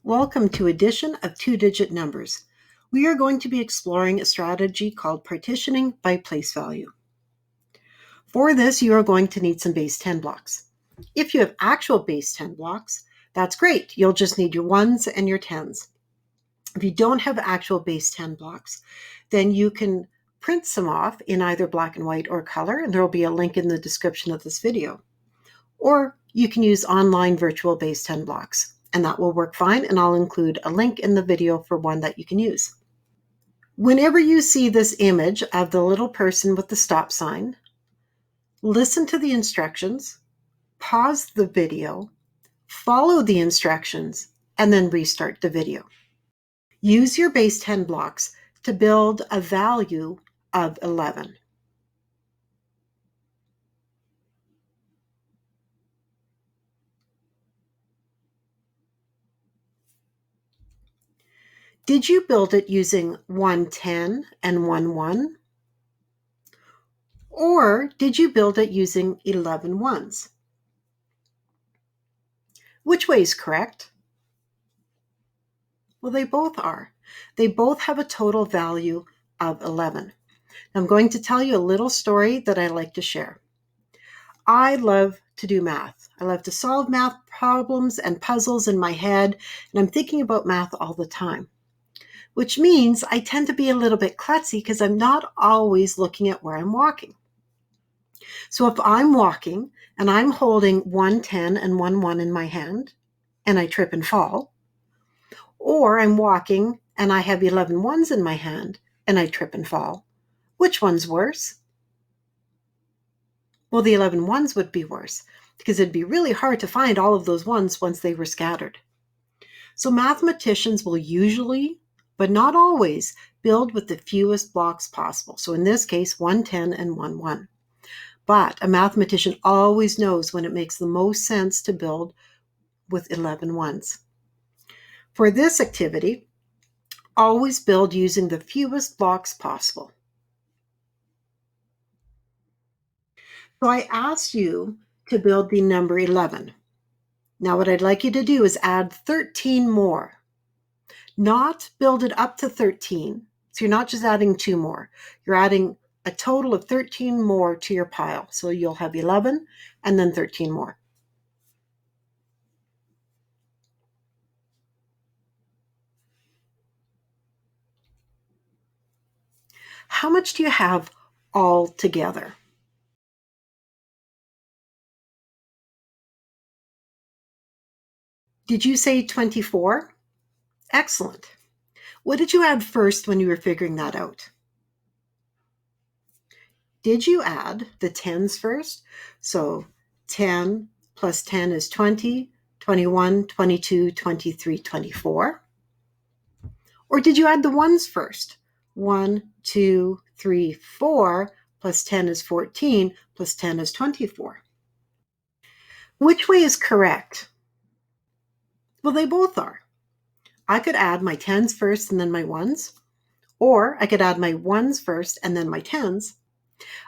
Welcome to addition of two-digit numbers. We are going to be exploring a strategy called partitioning by place value. For this, you are going to need some base 10 blocks. If you have actual base 10 blocks, that's great. You'll just need your ones and your tens. If you don't have actual base 10 blocks, then you can print some off in either black and white or color, and there will be a link in the description of this video. Or you can use online virtual base 10 blocks, and that will work fine, and I'll include a link in the video for one that you can use. Whenever you see this image of the little person with the stop sign, listen to the instructions, pause the video, follow the instructions, and then restart the video. Use your base 10 blocks to build a value of 11. Did you build it using 110 and 11? Or did you build it using 11 ones? Which way is correct? Well, they both are. They both have a total value of 11. I'm going to tell you a little story that I like to share. I love to do math. I love to solve math problems and puzzles in my head, and I'm thinking about math all the time, which means I tend to be a little bit klutzy because I'm not always looking at where I'm walking. So if I'm walking and I'm holding 110 and 11 in my hand and I trip and fall, or I'm walking and I have 11 ones in my hand and I trip and fall, which one's worse? Well, the 11 ones would be worse because it'd be really hard to find all of those ones once they were scattered. So mathematicians will usually, but not always, build with the fewest blocks possible. So in this case, 110 and 11. But a mathematician always knows when it makes the most sense to build with 11 ones. For this activity, always build using the fewest blocks possible. So I asked you to build the number 11. Now what I'd like you to do is add 13 more. Not build it up to 13. So you're not just adding 2 more. You're adding a total of 13 more to your pile. So you'll have 11 and then 13 more. How much do you have all together? Did you say 24? Excellent. What did you add first when you were figuring that out? Did you add the tens first? So 10 plus 10 is 20, 21, 22, 23, 24. Or did you add the ones first? 1, 2, 3, 4 plus 10 is 14 plus 10 is 24. Which way is correct? Well, they both are. I could add my tens first and then my ones, or I could add my ones first and then my tens.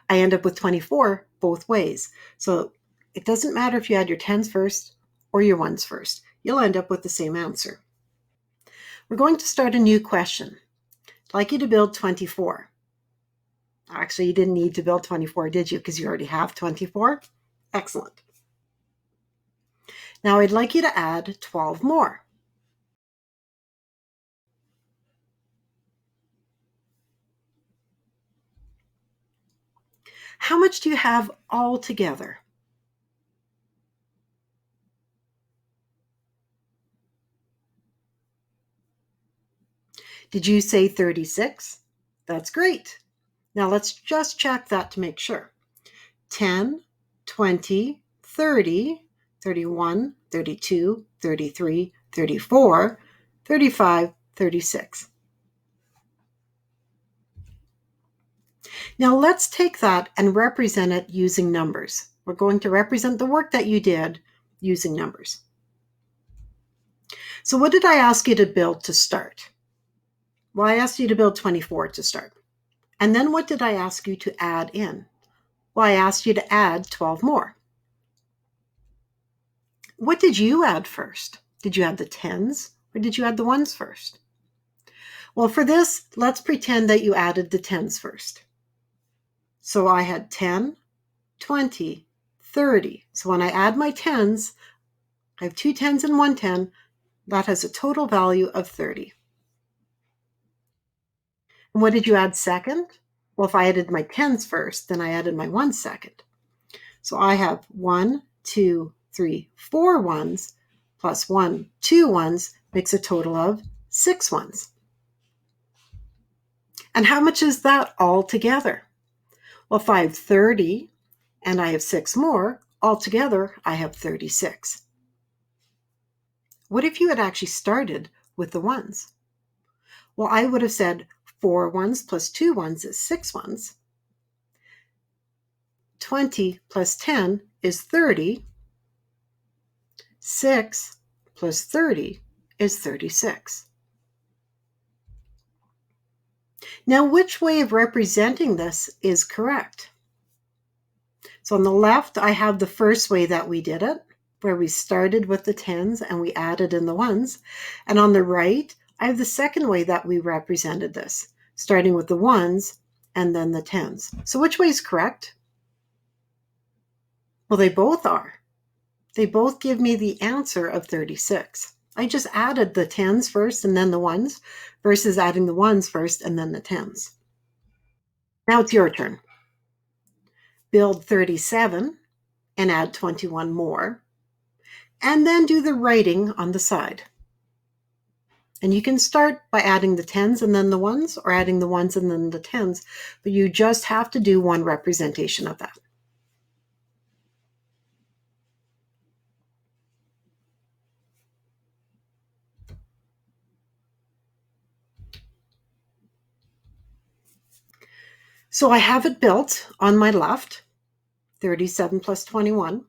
I end up with 24 both ways. So it doesn't matter if you add your tens first or your ones first. You'll end up with the same answer. We're going to start a new question. I'd like you to build 24. Actually, you didn't need to build 24, did you? Because you already have 24. Excellent. Now I'd like you to add 12 more. How much do you have all together? Did you say 36? That's great. Now let's just check that to make sure. 10, 20, 30, 31, 32, 33, 34, 35, 36. Now let's take that and represent it using numbers. We're going to represent the work that you did using numbers. So what did I ask you to build to start? Well, I asked you to build 24 to start. And then what did I ask you to add in? Well, I asked you to add 12 more. What did you add first? Did you add the tens Or did you add the ones first? Well, for this, let's pretend that you added the tens first. So I had 10, 20, 30. So when I add my tens, I have 2 tens and 1 10. That has a total value of 30. And what did you add second? Well, if I added my tens first, then I added my ones second. So I have 1, 2, 3, 4 ones plus 1, 2 ones makes a total of 6 ones. And how much is that all together? Well, if I have 30 and I have 6 more, altogether I have 36. What if you had actually started with the ones? Well, I would have said 4 ones plus 2 ones is 6 ones. 20 plus 10 is 30. 6 plus 30 is 36. Now, which way of representing this is correct? So on the left, I have the first way that we did it, where we started with the tens and we added in the ones. And on the right, I have the second way that we represented this, starting with the ones and then the tens. So which way is correct? Well, they both are. They both give me the answer of 36. I just added the tens first and then the ones versus adding the ones first and then the tens. Now it's your turn. Build 37 and add 21 more, and then do the writing on the side. And you can start by adding the tens and then the ones, or adding the ones and then the tens, but you just have to do one representation of that. So I have it built on my left, 37 plus 21.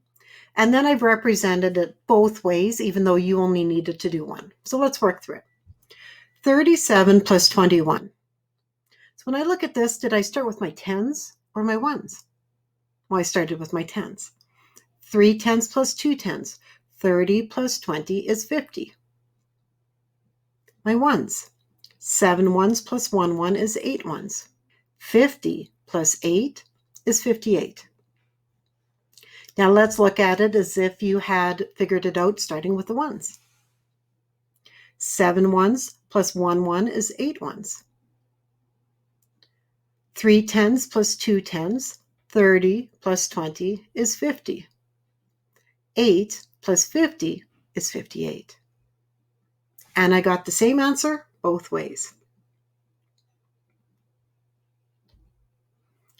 And then I've represented it both ways, even though you only needed to do one. So let's work through it. 37 plus 21. So when I look at this, did I start with my tens or my ones? Well, I started with my tens. 3 tens plus 2 tens. 30 plus 20 is 50. My ones. 7 ones plus 1 1 is 8 ones. 50 plus 8 is 58. Now let's look at it as if you had figured it out starting with the ones. 7 ones plus 1 1 is 8 ones. 3 tens plus 2 tens, 30 plus 20 is 50. 8 plus 50 is 58. And I got the same answer both ways.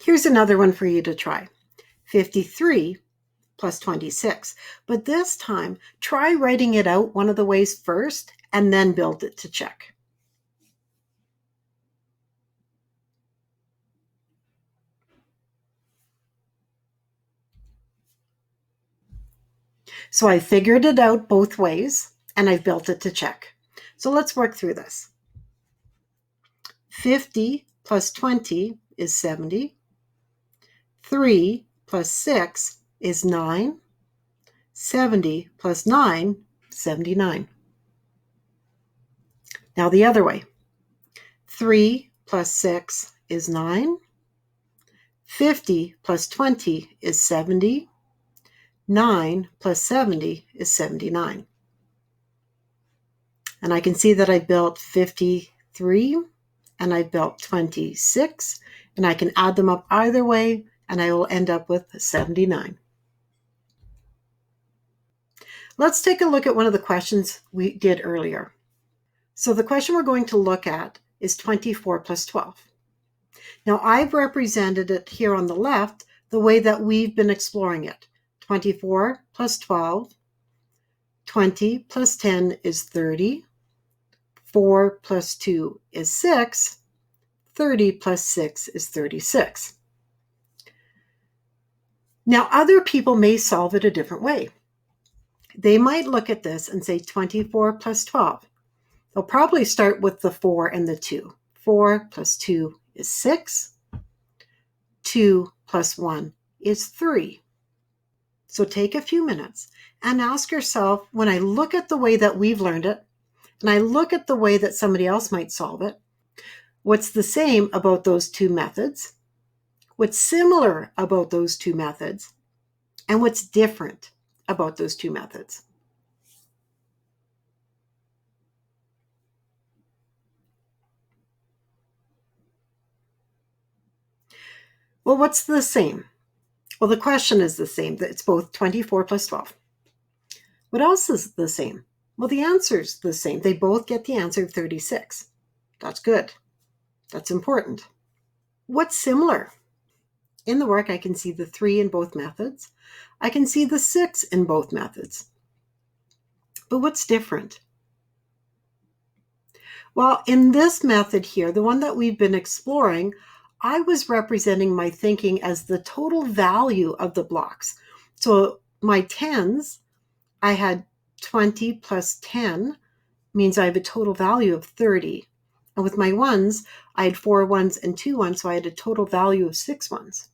Here's another one for you to try. 53 plus 26. But this time, try writing it out one of the ways first and then build it to check. So I figured it out both ways and I've built it to check. So let's work through this. 50 plus 20 is 70. 3 plus 6 is 9. 70 plus 9, 79. Now the other way. 3 plus 6 is 9. 50 plus 20 is 70. 9 plus 70 is 79. And I can see that I built 53 and I built 26, and I can add them up either way and I will end up with 79. Let's take a look at one of the questions we did earlier. So the question we're going to look at is 24 plus 12. Now I've represented it here on the left the way that we've been exploring it. 24 plus 12, 20 plus 10 is 30, 4 plus 2 is 6, 30 plus 6 is 36. Now other people may solve it a different way. They might look at this and say 24 plus 12. They'll probably start with the 4 and the 2. 4 plus 2 is 6. 2 plus 1 is 3. So take a few minutes and ask yourself, when I look at the way that we've learned it, and I look at the way that somebody else might solve it, what's the same about those two methods? What's similar about those two methods? And what's different about those two methods? Well, what's the same? Well, the question is the same. It's both 24 plus 12. What else is the same? Well, the answer's the same. They both get the answer of 36. That's good. That's important. What's similar? In the work, I can see the 3 in both methods. I can see the 6 in both methods. But what's different? Well, in this method here, the one that we've been exploring, I was representing my thinking as the total value of the blocks. So my 10s, I had 20 plus 10 means I have a total value of 30. And with my 1s, I had 4 1s and 2 1s, so I had a total value of 6 1s.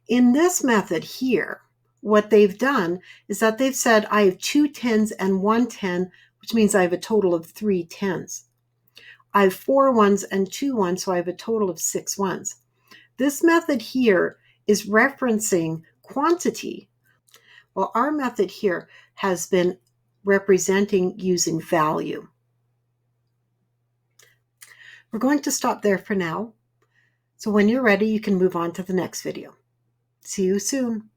In this method here, what they've done is that they've said I have 2 10s and 1 10, which means I have a total of 3 10s. I have 4 1s and 2 1s, so I have a total of 6 1s. This method here is referencing quantity, while our method here has been representing using value. We're going to stop there for now. So when you're ready, you can move on to the next video. See you soon.